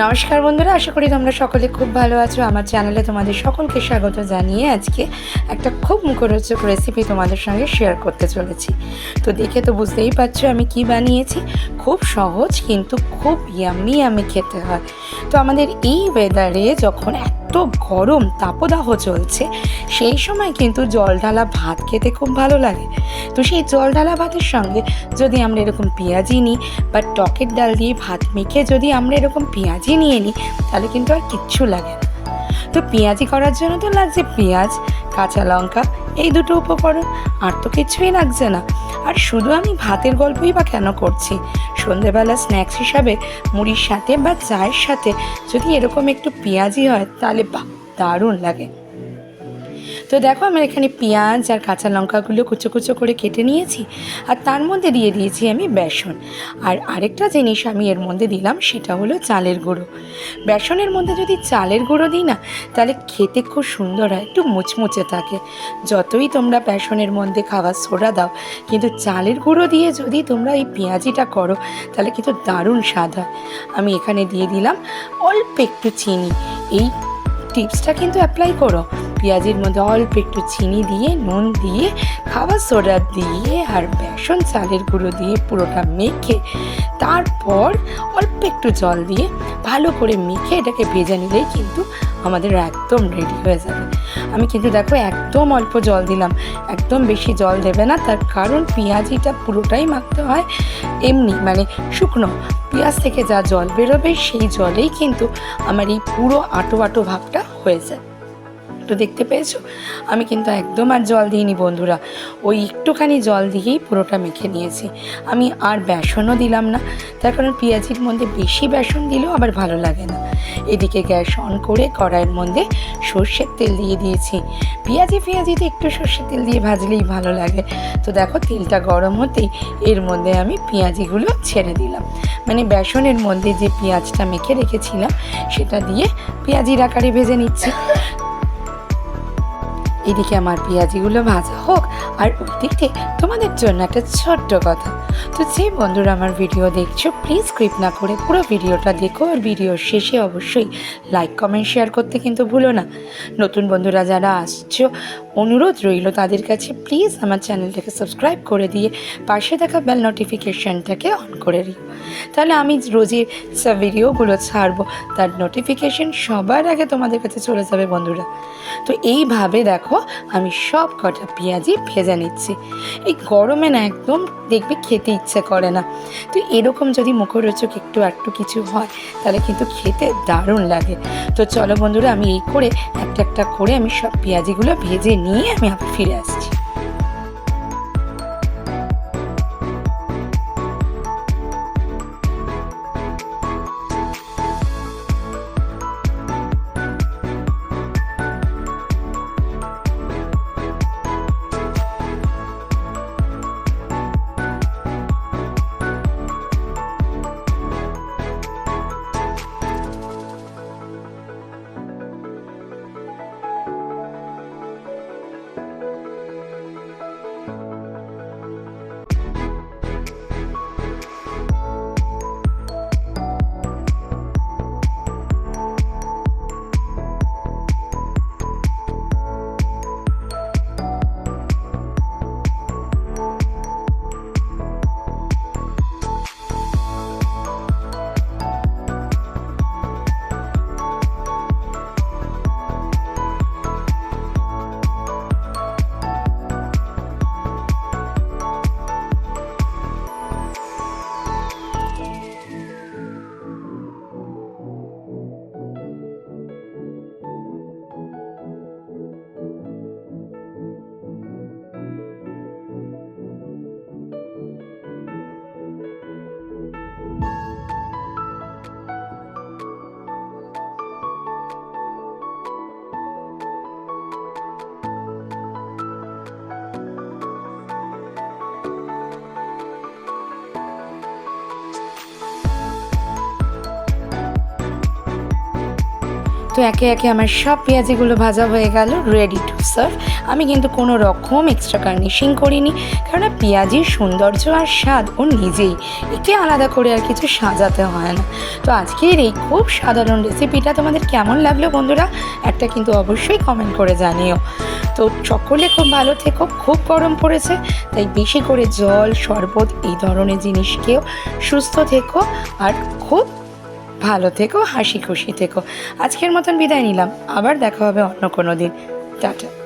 নমস্কার বন্ধুরা, আশা করি তোমরা সকলে খুব ভালো আছো। আমার চ্যানেলে তোমাদের সকলকে স্বাগত জানিয়ে আজকে একটা খুব মুখরোচক রেসিপি তোমাদের সঙ্গে শেয়ার করতে চলেছি। তো দেখে তো বুঝতেই পারছো আমি কি বানিয়েছি। খুব সহজ কিন্তু খুব ইয়াম্মি খেতে হয়। তো আমাদের এই ওয়েদারে যখন এত গরম তাপদাহ চলছে, সেই সময় কিন্তু জল ঢালা ভাত খেতে খুব ভালো লাগে। তো সেই জল ঢালা ভাতের সঙ্গে যদি আমরা এরকম পেঁয়াজি নিই বা টকের ডাল দিয়ে ভাত মেখে যদি আমরা এরকম পেঁয়াজি নিয়ে নিই, তাহলে কিন্তু আর কিচ্ছু লাগে না। তো পেঁয়াজি করার জন্য তো লাগছে পেঁয়াজ, কাঁচা লঙ্কা, এই দুটো উপকরণ, আর তো কিছুই লাগছে না। আর শুধু আমি ভাতের গল্পই বা কেন করছি, সন্ধেবেলা স্ন্যাক্স হিসাবে মুড়ির সাথে বা চায়ের সাথে যদি এরকম একটু পেঁয়াজি হয় তাহলে দারুণ লাগে। তো দেখো আমার এখানে পেঁয়াজ আর কাঁচা লঙ্কাগুলো কুচো কুচো করে কেটে নিয়েছি, আর তার মধ্যে দিয়ে দিয়েছি আমি বেসন। আর আরেকটা জিনিস আমি এর মধ্যে দিলাম, সেটা হলো চালের গুঁড়ো। বেসনের মধ্যে যদি চালের গুঁড়ো দিই না, তাহলে খেতে খুব সুন্দর হয়, একটু মুচমুচে থাকে। যতই তোমরা বেসনের মধ্যে খাবার সোডা দাও, কিন্তু চালের গুঁড়ো দিয়ে যদি তোমরা এই পেঁয়াজিটা করো, তাহলে কিন্তু দারুণ স্বাদ হয়। আমি এখানে দিয়ে দিলাম অল্প একটু চিনি। এই টিপসটা কিন্তু অ্যাপ্লাই করো। পেঁয়াজির মধ্যে অল্প একটু চিনি দিয়ে, নুন দিয়ে, খাবার সোডা দিয়ে আর বেসন চালের গুঁড়ো দিয়ে পুরোটা মেখে, তারপর অল্প একটু জল দিয়ে ভালো করে মেখে এটাকে ভেজে নিলেই কিন্তু আমাদের একদম রেডি হয়ে যাবে। আমি কিন্তু দেখো একদম অল্প জল দিলাম, একদম বেশি জল দেবে না। তার কারণ পেঁয়াজিটা পুরোটাই মাখতে হয় এমনি, মানে শুকনো। পেঁয়াজ থেকে যা জল বেরোবে সেই জলেই কিন্তু আমার এই পুরো আটো আটো ভাবটা হয়ে যায়। তো দেখতে পেয়েছো, আমি কিন্তু একদম আর জল দিইনি বন্ধুরা, ওই একটুখানি জল দিয়েই পুরোটা মেখে নিয়েছি। আমি আর বেসনও দিলাম না, তার কারণ পেঁয়াজির মধ্যে বেশি বেসন দিলেও আবার ভালো লাগে না। এদিকে গ্যাস অন করে কড়াইয়ের মধ্যে সর্ষের তেল দিয়ে দিয়েছি। পেঁয়াজিতে একটু সর্ষের তেল দিয়ে ভাজলেই ভালো লাগে। তো দেখো তেলটা গরম হতেই এর মধ্যে আমি পেঁয়াজিগুলো ছেড়ে দিলাম, মানে বেসনের মধ্যে যে পেঁয়াজটা মেখে রেখেছিলাম সেটা দিয়ে পেঁয়াজির আকারে ভেজে নিচ্ছি। এদিকে আমার পেঁয়াজিগুলো ভাজা হোক, আর ওইদিকে তোমাদের জন্য একটা ছোট্ট কথা। তো যে বন্ধুরা আমার ভিডিও দেখছো, প্লিজ স্কিপ না করে পুরো ভিডিওটা দেখো, আর ভিডিওর শেষে অবশ্যই লাইক কমেন্ট শেয়ার করতে কিন্তু ভুলো না। নতুন বন্ধুরা যারা আসছো, অনুরোধ রইল তাদের কাছে প্লিজ আমার চ্যানেলটাকে সাবস্ক্রাইব করে দিয়ে পাশে থাকা বেল নোটিফিকেশানটাকে অন করে দিও, তাহলে আমি রোজের ভিডিওগুলো ছাড়বো তার নোটিফিকেশান সবার আগে তোমাদের কাছে চলে যাবে বন্ধুরা। তো এইভাবে দেখো আমি সব কটা পেঁয়াজি ভেজে নিচ্ছি। এই গরমে না একদম দেখবে খেতে ইচ্ছে করে না। তো এরকম যদি মুখরোচক একটু কিছু হয়, তাহলে কিন্তু খেতে দারুণ লাগে। তো চলো বন্ধুরা, আমি এই করে একটা একটা করে আমি সব পেঁয়াজিগুলো ভেজে নিয়ে আমি আবার ফিরে আসছি। তো একে একে আমার সব পেঁয়াজিগুলো ভাজা হয়ে গেল, রেডি টু সার্ভ। আমি কিন্তু কোনো রকম এক্সট্রা গার্নিশিং করিনি, কারণ পেঁয়াজির সৌন্দর্য আর স্বাদ ও নিজেই, একে আলাদা করে আর কিছু সাজাতে হয় না। তো আজকের এই খুব সাধারণ রেসিপিটা তোমাদের কেমন লাগলো বন্ধুরা, একটা কিন্তু অবশ্যই কমেন্ট করে জানিও। তো সকলে খুব ভালো থেকো, খুব গরম পড়েছে, তাই বেশি করে জল, শরবত এই ধরনের জিনিস খেও, সুস্থ থেকো আর খুব ভালো থেকো, হাসি খুশি থেকো। আজকের মতন বিদায় নিলাম, আবার দেখা হবে অন্য কোনো দিন। টাটা।